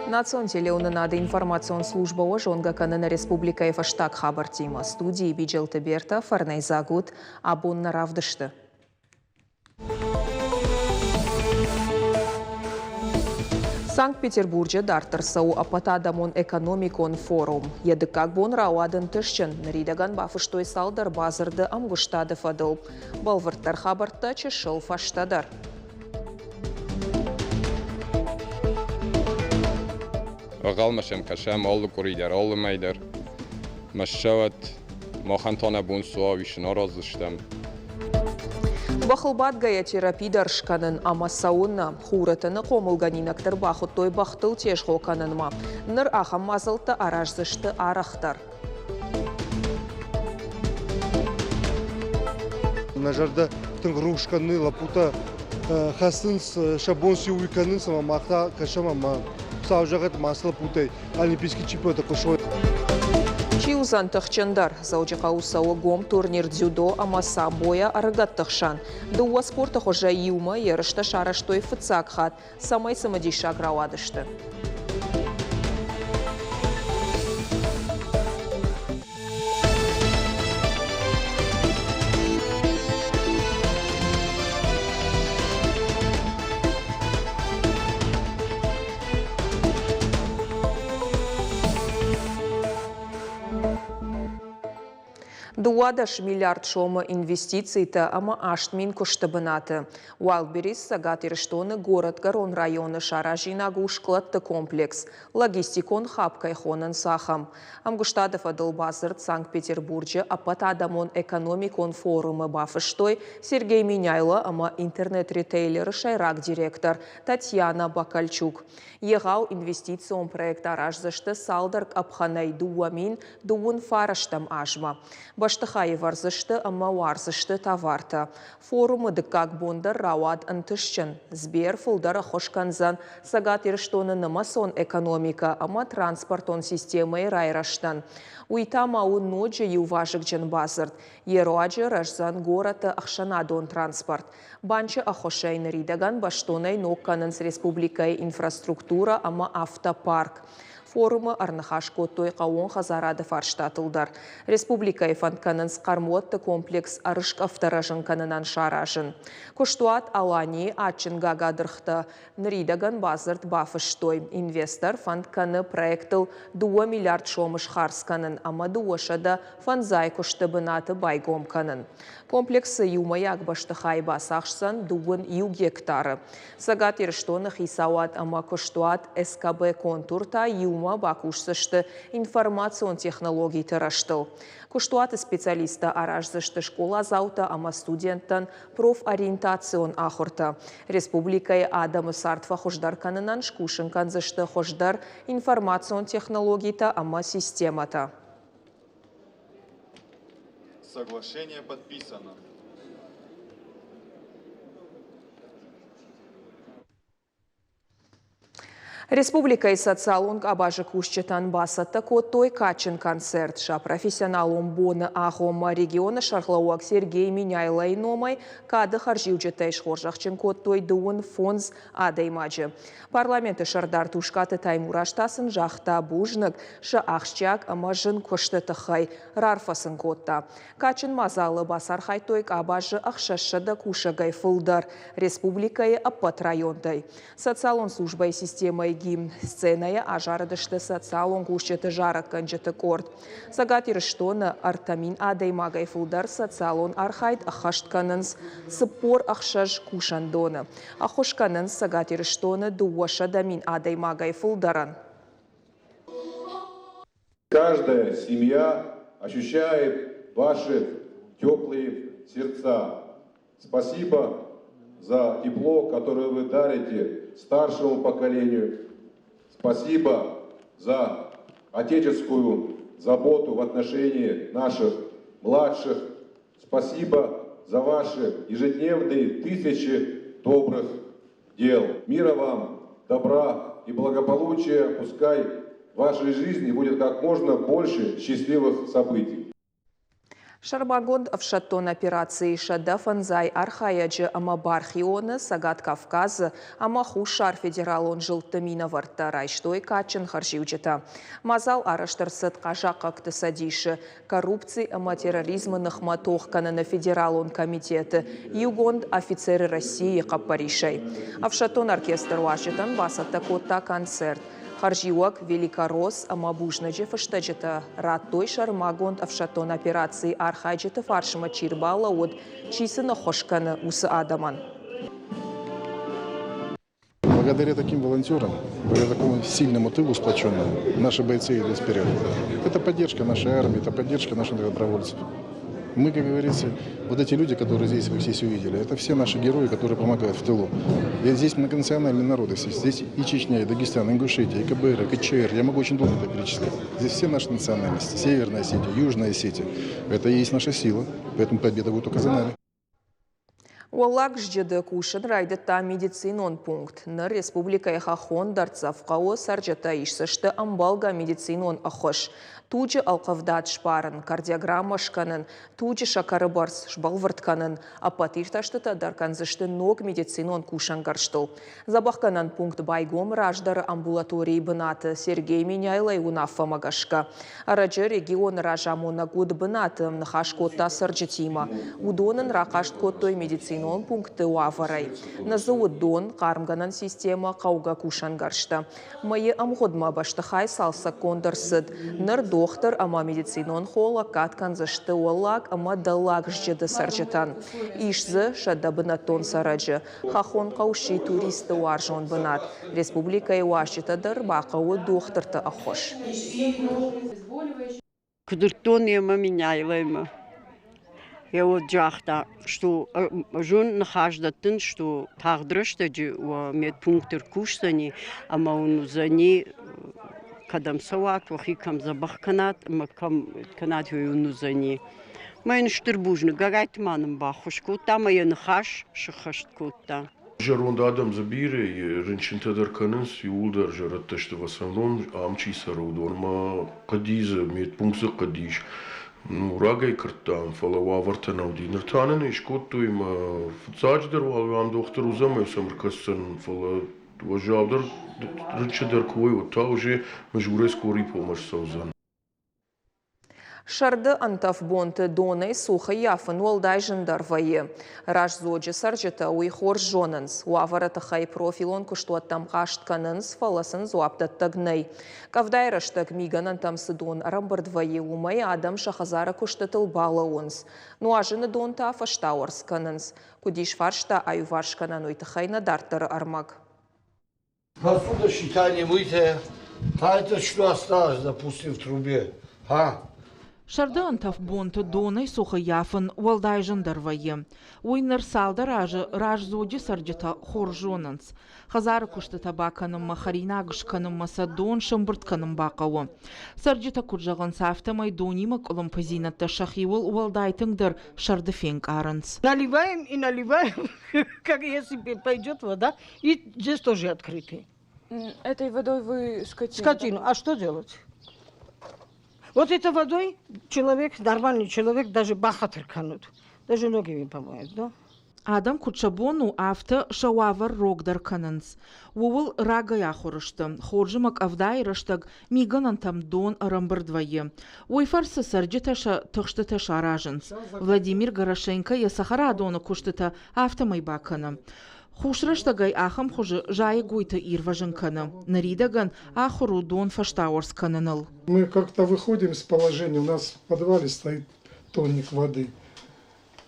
Национ телеунынады информацион служба ожонга канына республика эфаштак хабар тима студии Биджелта Берта Фарней Загут абунна равдышты. Санкт-Петербурге дартырсау апатадамон экономикон форум. Едыкак бон рауадын тышчын, наридаган бафыштой салдар базырды амгуштады фадыл. Балвырттар хабарта чешыл фаштадар. Галмашем кашем олу куридер олу мейдер. Машшават мохантона бун суавишно разыштам. Бахылбат гая терапидар шканын амасауына хуратыны қомылганинактар бахыттой бахтыл теш қоқанынма. Ныр ахам мазылты аражзышты арақтар. Нажарда тыңғырушканы лапута хасынс шабонси уйканы сама мақта кашама саужағат масыл путай олимпийский чемпионата кошой. Чиузан тахчандар заучака усауы гом турнир дзюдо амаса боя арыгаттықшан. Дуа спорта хожа юма ерышта шараштой фыцак хат самай самадиша грауадышты. $2 миллиард шома инвестиций-то ама аштмин куштабынаты. Уайлдберрис сагат ирштоны город Гарон районы шаражинагу шклатты комплекс. Логистикон хапкай хонын сахам. Амгуштадов адылбазырт Санкт-Петербурге апатадамон экономикон форумы бафыштой Сергей Миняйло ама интернет-ритейлер шайрак директор Татьяна Бакальчук. Егау инвестицион проект аражзышты салдарк апханай дуамин дуун фараштам ажма. Баштыхай варзышты ама варзышты таварта. Форумы дыкак бондар рауад антышчын. Сбер фулдара хошканзан сагат ирштоны намасон экономика ама транспортон системой райраштан. Уйтамау ноджи юважык джен базырт. Еруаджи рашзан гората ахшанадон транспорт. Банчы ахошайны ридаган баштонай нокканынс республикай инфраструктура ама автопарк. Форумы арнахашко той қауын хазарады фарштатылдар. Республика ефантканын скармотты комплекс арышк авторажын канынан шаражын. Куштуат алани ачын гагадырхты. Нридаган базырт бафыштой. Инвестор фантканы проектыл 2 миллиард шомыш харсканын, ама дуошада фанзай куштыбынаты байгомканын. Комплексы юмаяк баштыхай басақшсан 2 гектары. Сагат ерштоны хисауат ама куштуат СКБ контурта юма бакушсышты информацион технологий тыраштыл. Куштуаты специалиста аражзышты школа заута ама студенттан профориентацион ахурта. Республикай адамы сартва хождар канынан шкушын канзышты хождар информацион технологийта ама системата. Соглашение подписано. Республика и социалонг абажы кушчетан басатта той качын концерт ша профессионалом боны ахома региона шархлауак Сергей Миняйлай номай кады харжиуджетай шхоржахчын той дуын фонз адаймаджы. Парламенты шардар тушкаты таймураштасын жахта бужнық ша ахшчак амажын көштетіхай рарфасын котта. Качын мазалы басар хайтойк абажы ахшашыда кушагай фылдар. Республикай аппат райондай. Социалон службай системай гимн сценая ажарыдышты социалон кушчеты жарық канжеты корт. Сагат ирыштоны артамин адаймагай фылдар социалон архайд ахаштканынс сыппор ахшаж кушандоны. Ахошканынс сагат ирыштоны дуашадамин адаймагай фылдаран. Каждая семья ощущает ваши теплые сердца. Спасибо за тепло, которое вы дарите старшему поколению. Спасибо за отеческую заботу в отношении наших младших. Спасибо за ваши ежедневные тысячи добрых дел. Мира вам, добра и благополучия. Пускай в вашей жизни будет как можно больше счастливых событий. Шармагонд в шаттон операции шада фанзай архаяджи ама бархионы Сагат Кавказ ама хушар федералон жылтымина варта райштой качын харжиуджета. Мазал араштырсыт қажақ актысадиші коррупции ама терроризмы нахматох канана федералон комитеты югонд офицеры России қаппаришай. А в шаттон оркестр Вашингтон басатта котта концерт. Харжиуак Великорос амабужнаджи фаштаджета раттой шармагонд авшатон операции архайджета фаршима чирбала от чисына хошкана усы адаман. Благодаря таким волонтерам, благодаря такому сильному тылу сплоченному, наши бойцы идут вперед. Это поддержка нашей армии, это поддержка наших добровольцев. Мы, как говорится, вот эти люди, которые здесь вы здесь увидели, это все наши герои, которые помогают в тылу. Ведь здесь многонациональные народы, здесь и Чечня, и Дагестан, и Ингушетия, и КБР, и КЧР, я могу очень долго это перечислять. Здесь все наши национальности, Северная Осетия, Южная Осетия. Это и есть наша сила, поэтому победа будет только за нами. Уаллак ждеді кушын райдытта медицинон пункт. Ныр республика яхахон дарцавқауы сарджата ишсышты амбалга медицинон ахыш. Тучы алқавдат шпарын, кардиограмма шканын, тучы шакары барс шбалвыртканын, апатирташтыта дарканзышты ног медицинон кушан гарштыл. Забахканан пункт байгом раждары амбулатории бынаты Сергей Меняйлай унафа магашка. Араджы регион ражамона гуд бынаты нахашкотта сарджатима. Удонын рақашткоттой медицинон пункты уаварай. Назы дон қармганан система қауға кушан гаршты. Майы амғодма баштыхай салса кондарсыд. Ныр доктор ама медицинон хола каткан зашты уаллак ама далак ждеді сарджатан. Ишзы шадда бынатон сараджы. Хахон қауши туристы уаржон бынат. Республика и Вашитадар бақауы докторты ахош. Кудыртон ема Меняйлайма. Я вот джахта, что жон нахаждатын, что тагдрыштаджи у медпунктер куштани, ама он за ней кадам сават, вахикам забахканат, макам канат юну за ней. Майн штырбужны, гагайт маным бахушку, там я нахаш, шахашткута. Жаронда адам забире, ренчинтадар канынс, юлдар жаратта, что в основном амчи сарудон, ма кадиза, медпункт за кадиш. Ну, рагай картан, фалава вартанау динертанен, и шкотту им фцадждер, валвам доктору замай самаркасан, фала важавдар, рычадар кой, вот та уже мажурай скорый помощь саузан. Шарды антав бонты донай суха яфын уалдай жындарвайы. Раш зоджи сарджета уйхор жонынс. Уаварата хай профилон куштуаттам қаштканынс фаласын зуаптаттагнай. Кавдай раштаг миганан тамсыдон арамбардвайы умай адам шахазара куштатыл бала онс. Нуажыны дон та фаштауарсканынс. Кудиш фаршта аюваршканан уйтахайна дартары армаг. Отсюда считание выйти, а это что осталось, допустим, в трубе, а? Шарды антав бонты донай суха яфын уалдай жындарвайы. Уйныр салда раж зоджи сарджета хоржонанс. Хазары кушты табаканым махарина гышканым масадон шымбыртканым бақауы. Сарджета куджағын сафта майдонима кулым пазинатта шахивыл уалдайтыңдыр шарды фенк аранс. Наливаем и наливаем, как если пойдет вода, и здесь тоже открытый. Этой водой вы скотину? Скотину. А что делать? Вот этой водой человек, нормальный человек, даже бахатыр канут, даже ноги не помоет, да? Адам кучабону авто шауавар рогдар кананс. Уол рага яхурышты. Хоржымак авдай раштаг миганан там дон арамбардвайы. Уйфарсы сарджиташа тыхштыташ аражынс. Владимир Горошенко ясахара адоны куштыта автомайбаканы. Хушраштагай ахам хуже жайы гуйта ирважынканы. Наридаган ахуру дон фаштауарсканыныл. Мы как-то выходим с положения, у нас в подвале стоит тонник воды.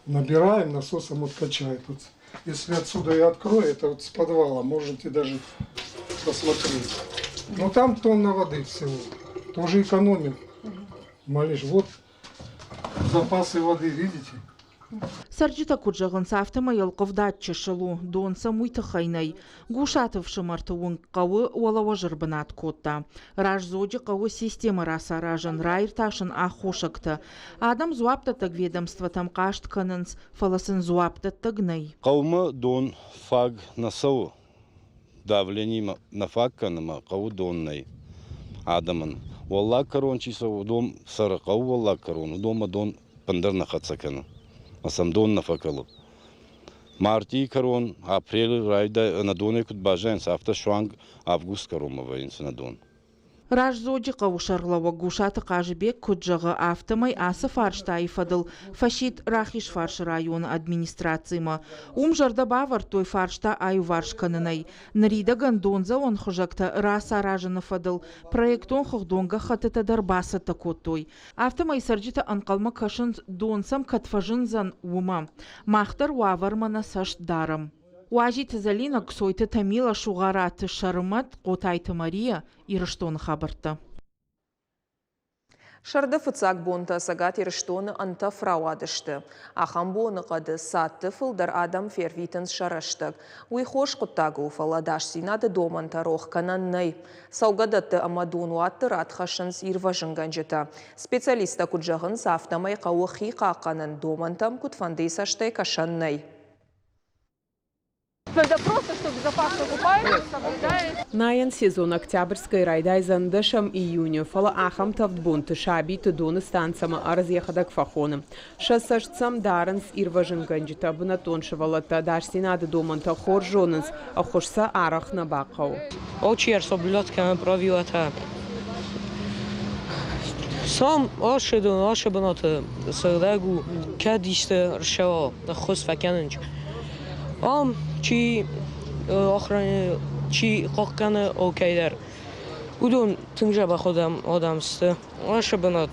Набираем, насосом откачает. Вот. Если отсюда я открою, это вот с подвала, можете даже посмотреть. Но там тонна воды всего. Тоже экономим. Малиш, вот запасы воды, видите? Сарджита куджағын сафтыма елқовдат чешылу, донса муйтахайнай. Гушатов шымарты қауы уалава жырбынат котта. Раж зоджи қауы система раса ражын, райр ташын ахошакты. Адам зуаптатаг ведомства там қаштканынс, фаласын зуаптаттагнай. Қауымы дон фаг насау. Давление на фаг каныма қауы доннай. Адамын. Уалла корон чисау, дом сары қауы уалла корон, дома дон пандыр нахатсакану. Масамдон нафакалу. Марти карон, апрель райда надоне кут бажен, сафта шуанг август каромова инсанадон. Ражзоджи қауышарлауа гушаты қажыбек күджығы автомай асы фарштай фадыл фашит рахиш фарш район администрацияма. Жарда бавар той фаршта аю варш канынай. Нарида гандонза он хужакта раса ражыны фадыл. Проектон хухдонга хатыта дарбасы такотой. Автомай сарджита анқалма кашын донсам катфажынзан ума. Махтар вавармана саш дарам. Уажит Залина ксойты Тамила шугараты шарымат қотайты Мария ирыштон хабарты. Шарды фыцак бонта сагат ирыштоны анта фрауадышты. Ахам боны қады сатты фылдар адам фервитінс шараштык. Уйхош құттагу фаладаш синады доманта роқ кананнай. Саугадатты амадуну атты ратхашынс ирважынған жыта. Специалиста күджағын сафтамай қауы қиқақанын домантам күтфандейсаштай кашаннай. Когда просто, что безопасно купаетесь, соблюдаете. Найен сезон октябрьской райдайзан дышам июня фала ахам тавдбунты шабиты доны станцама арзъехадак фахоны. Шассашцам даранс ирважын ганджита бунатоншевалата дашсинады доманта хоржонынс, а хошса арах на бақау. Очер соблюдками правилата. Сам ошибаноты сагдагу кадишты ршава хос факянынч. Ам чи охраны чи хокканы окейдер. Удон тыңжаба ходам адамсты. Ошибанот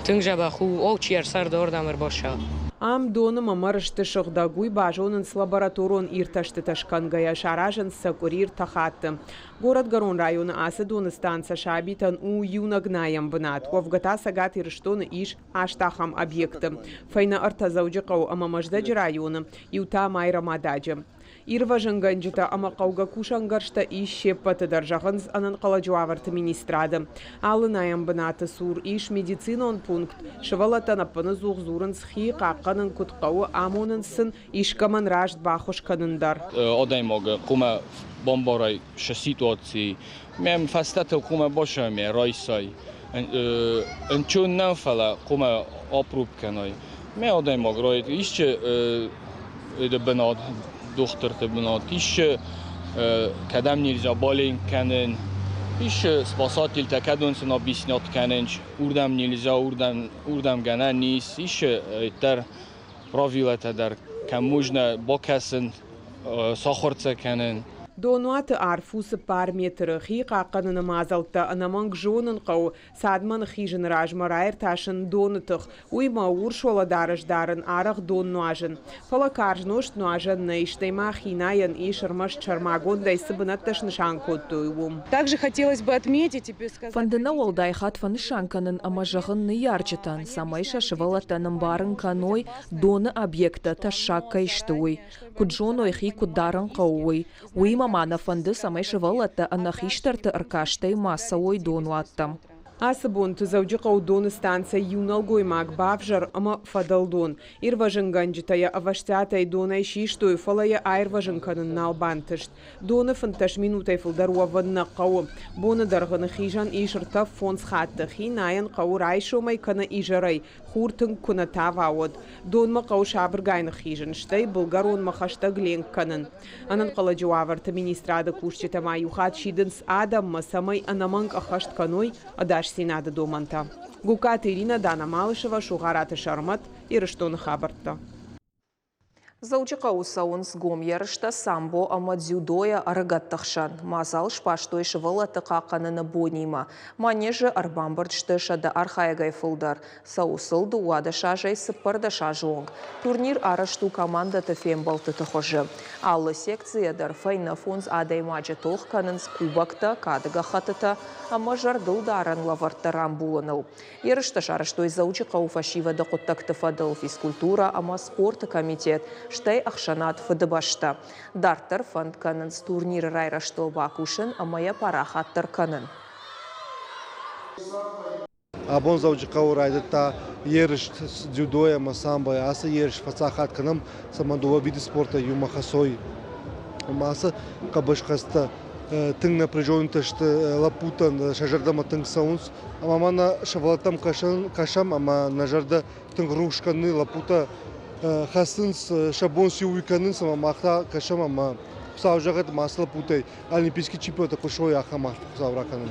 тыңжаба ху очер сардордамыр боша. Ам доны мамарышты шыгдагуй бажонын с лабораторон ирташты ташкангая шаражын сакурир тахатты. Город Гарон районы асы доны станция шабитан у юнагнаям бынат. Вовгата сагат ирыштоны иш аштахам объекты. Файна артазауджикау амамаждаджи районы, юта майра мададжи. Ирважын ганджита амақауга кушангаршта иш шеппаты даржағынз анын қаладжуаварты министрады. Алынаям бынаты сур иш медицинон пункт. Шывалатан апыны зуғ зурын схи қаққанын күтқауы амонын сын ишкаман ражд бахуш канындар. Odajmog kuma bomboraj še situaciji. Mem fastete kuma boša me rojsaj. En čun nanfala kuma oprupkenoj. Me odajmog rojt išće de benad dochter te benad. Išće kadam nilza balin kanen. İşte spasatil tekadon sen abisnat kanenç. Urdam nilza urdam gana nis. İşte ter pravilete der kamujna bakasen сахарца канен. Донуаты арфусы пар метры хиқа қанына мазалты анаманг жонын қау садман хижын ражма райр ташын донытық уйма уршола дарыждарын арық дон нуажын. Фала каржношт нуажын на иштайма хинайын ишырмаш чармагондай сыбынатташ нышан коттуйвум. Также хотелось бы отметить и сказать... Фандына олдайхат фанышанканын амажығын ярчытан, самайша шывалатаным барын каной доны объекта ташакка иштуй. Куджоной хи кударын қауой. Уйма мана фанды самай шывалатта анахиштарты аркаштай массовой дону аттам. Асыбон тузавджиқау доны станция юналгой маг бавжар ама фадалдон. Ирважын ганджитая аваштятай донай шиштой фалая айрважын канын налбантышт. Доны фанташ минутай фылдаруа ванна қау. Боны дарғаны хижан ишырта фонс хатты. Хинайын қау райшомай кана ижарай. Хуртын күна тавауд. Донма қау шабыргайны хижан. Штай бұлгарон махашта глен канын. Анын қала жуаварты министрады кушчетама юхат шидынс адамма самай анаманг ахашт каной адаш Синада доманта. Гукат Ирина Дана Малышева, Шугараты Шармат и Рыштон Хабарта. Заучықа усауын сгом ярышта самбо ама дзюдоя арыгаттықшан. Мазал шпаштой шывалаты қақаныны бонима. Манежі арбамбырдшты шады архайгай фылдар. Саусылды уады шажай сыппырды шажуың. Турнир арышту командаты фембалты тұхожы. Аллы секциядар файна фонз адай маджы тоққанынс кубакта кадыға хатыта, ама жардылдарын лаварттаран булыныл. Ярышта шарыштой заучықа уфашивады құттақты фадыл физкультура ама спорты комитет. Штай ақшанат фыдыбашта. Дартар фанд канын турнир райрашто бакушын амая парахаттар канын. Абон заучықау райдыта еріш дзюдоя масамбая, асы еріш фацахат каным самандуа виды спорта юмахасой. Масы кабышқасты тың напряженный ташты лапутан шажардама тың саунс. Ама мана шавалатам кашам, ама нажарда тың рушканы лапута хасынс шабон сиуиканынс, ама махта кашам, ама саужагат масла путай. Олимпийский чемпионата кушой ахама саураканын.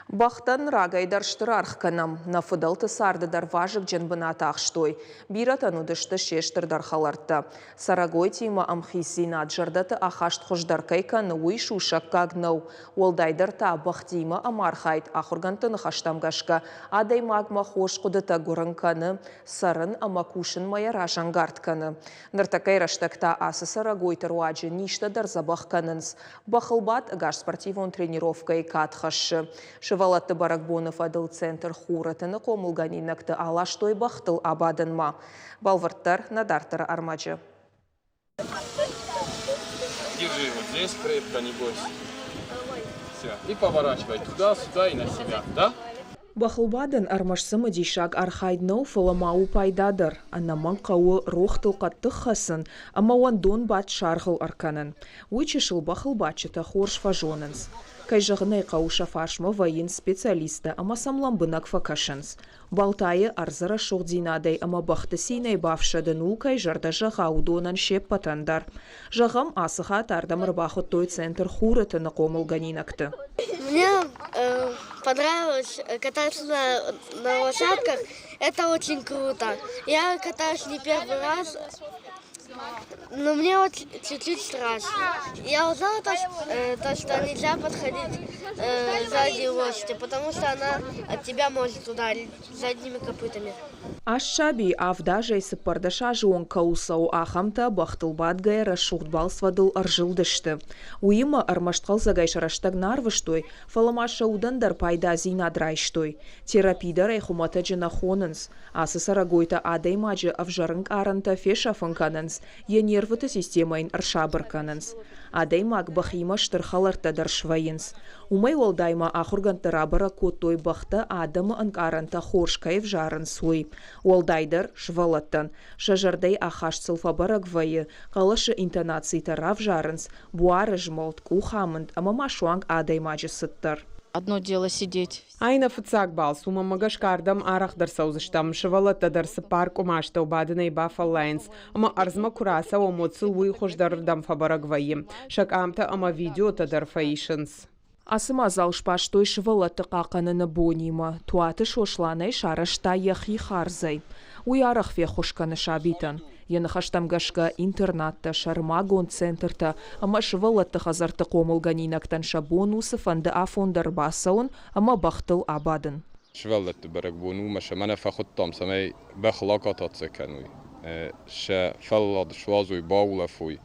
Бақтан рагайдар штырархканам, на фыдалты сардыдар важык дженбыната ақштой. Бират анудышты шештырдар халарты. Сарагой тима амхисина джардаты ахашт хождаркайканы уй шушак кагнау. Олдайдар та бақтима амархайт ахургантыны хаштамгашка. Адай магма хош кудыта гуранканы, сарын амакушын майарашан гартканы. Ныртакай раштакта асы сарагой таруаджи ништадар забахканынс. Бахылбат гаш спортивон тренировкай катхашы. Шывалатты Баракбонов адыл центр хуратыны комылганинакты алаштой бақтыл абадынма. Балварттар надартыр армачы. Держи вот здесь крепко, не бойся. Все. И поворачивай туда-сюда и на себя, да? Бахылбадын армашсымы дишак архайднау фаламау пайдадыр. Анаман қауы рохтыл қаттық хасын, ама вандон бат шарғыл арканын. Уйчышыл бахылбатчыта хорш фажонынс. Кайжығынай қауша фашмы вайын специалисты, ама самламбынак факашынс. Балтайы арзара шоғдинадай, ама бақты сейнай бавшадыну кайжарда жағаудонан шеп патандар. Жағам асыға тардамыр бақыт той центр хуратыны комылганинакты. Мне понравилось кататься на лошадках. Это очень круто. Я катаюсь не первый раз, но мне вот чуть-чуть страшно. Я узнала, что нельзя подходить сзади лошади, потому что она от тебя может ударить задними копытами. Ашшаби авдажай сыпардаша жуан каусау ахамта бахтылбат гайра шуғдбал свадыл аржылдышты. Уйыма армаштқал загайшараштаг нарвыштой, фаламаша удандар пайда зинадрайштой. Терапидар айхумата жына хонынс. Асы сарагойта адай маджы авжарынг аранта феша фанканынс, е нервыты системайн аршабырканынс. Адай маг бахима штырхаларта даршвайынс. Умай олдайма ахургантарабара коттой бахта адамы анкаранта хоршкайв жарын суй. Олдайдар швалаттан. Шажардай ахаш цылфабарагвайы, қалашы интонации тарав жарынс, буары жмолт кухамынд, амама шуанг адай маджы сыттар. Одно дело сидеть. Айна фыцак бал, сума магашкардам арахдар саузыштам, шывалаттадар сыпар кумашта убадынай бафалайнс, ама арзма кураса омоцыл уйхождардам фабарагвайы. Шак амта ама видео тадар фаишынс. Асыма залшпаштой шывалатты қақаныны бонима, туаты шошланай шарашта яхи харзай. Уярах фе хошканы шабитан. Яны хаштамгашка интернатта, шармагон центрта, ама шывалатты хазарты комылганинактан шабонусы фанды афондар басаун, ама бахтыл абадын. Швалатты Баракбону, маша мана фахуттам самай бахлакатат секануй. Ша фаллад швазуй баула фуй.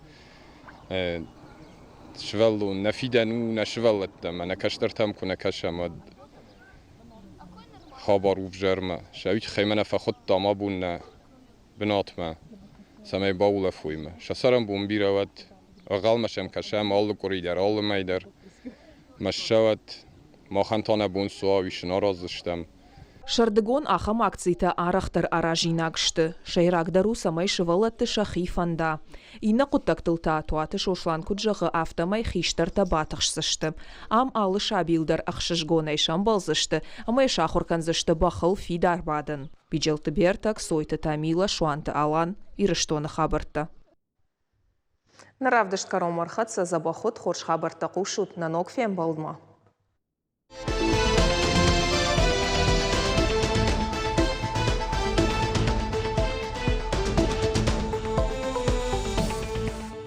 شوالو نفیدنو نشوالتم من کشترتم کنه کشمد خبروف جرمه شویت خیمه فخود تاما بون بناتمه سمی باول فویمه شسرم بون بیروت اقل مشم کشم آل کوریدر آل میدر مشوت ما خنتانه بون سواویش نارازشتم Шардыгон ахам акцийта арахтар аражинагшты. Шайрагдару самай шывалатты шахи фанда. Инна куттактылта туаты шошлан куджағы автомай хиштарта батықшсышты. Ам алы шабилдар ақшышгонай шамбалзышты, амай шахурканзышты бахыл фидар бадын. Биджелты бертак сойты тамила шуанты алан, ирыштоны хабырты. Наравдышт каромархатса забахот хорш хабырта кушут на ног фем балдма.